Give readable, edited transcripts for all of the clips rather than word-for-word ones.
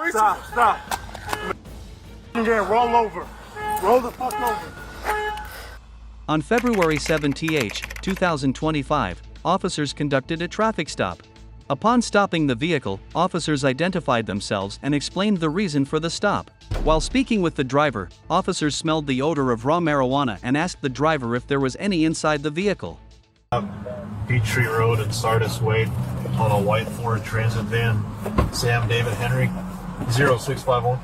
Stop. Roll over. Roll the fuck over. On February 7, 2025, officers conducted a traffic stop. Upon stopping the vehicle, officers identified themselves and explained the reason for the stop. While speaking with the driver, officers smelled the odor of raw marijuana and asked the driver if there was any inside the vehicle. Peachtree Road and Sardis Way on a white Ford Transit van. Sam David Henry, 0651.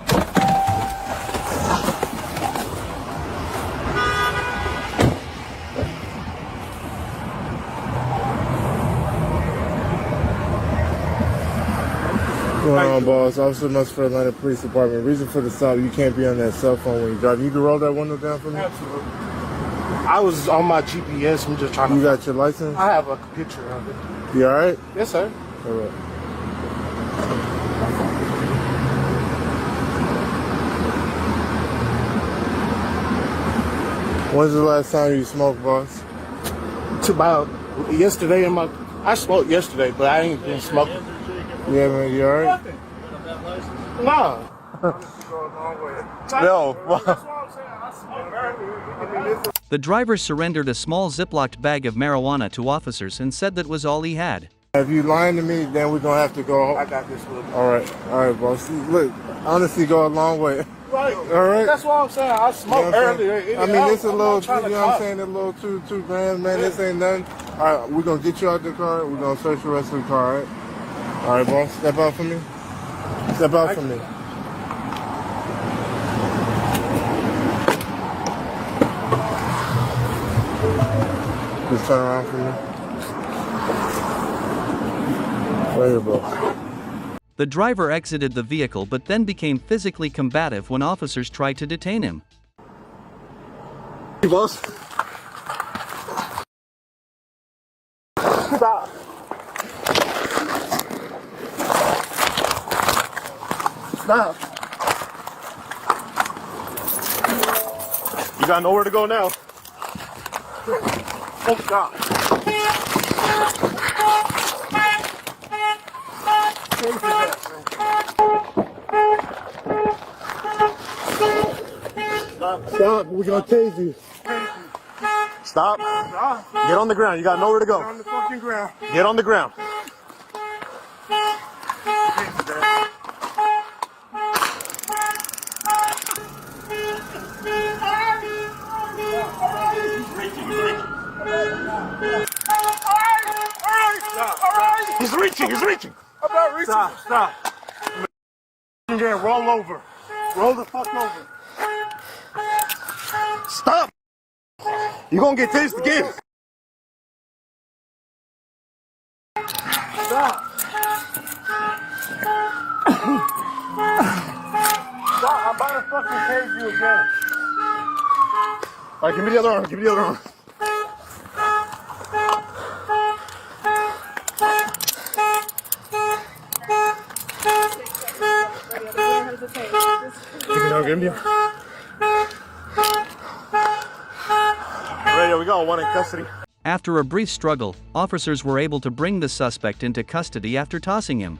What's going on, boss? Officer Musford, Atlanta Police Department. Reason for the stop, you can't be on that cell phone when you drive. You can roll that window down for me? Absolutely. I was on my GPS. I'm just trying to... You got your license? I have a picture of it. You alright? Yes, sir. Alright. When's the last time you smoked, boss? It's about yesterday in my... I smoked yesterday, but I ain't been smoking. Yeah, man, you alright? Nah. No. The driver surrendered a small Ziploc bag of marijuana to officers and said that was all he had. If you lying to me, then we're gonna have to go. I got this look. Alright, boss. Look, honestly, go a long way. Right. Alright? That's what I'm saying. I smoked earlier. I mean, it's a little, you know what I'm saying, a little 2 grams, man. This ain't nothing. Alright, we're gonna get you out the car. We're gonna search the rest of the car, alright? Alright, boss, step out for me. Step out for me. Just turn around for me. Right here, bro. The driver exited the vehicle but then became physically combative when officers tried to detain him. Hey, boss. Stop. Stop. You got nowhere to go now. Oh, God. Stop, we're gonna tase you. Stop. Get on the ground. You got nowhere to go. On the fucking ground. Get on the ground. He's reaching. I'm not reaching. Stop. Roll over. Roll the fuck over. Stop. You're gonna get tased again. Stop. Stop. I'm about to fucking tase you again. All right, give me the other arm. Give me. Radio, we got one in custody. After a brief struggle, officers were able to bring the suspect into custody after tossing him.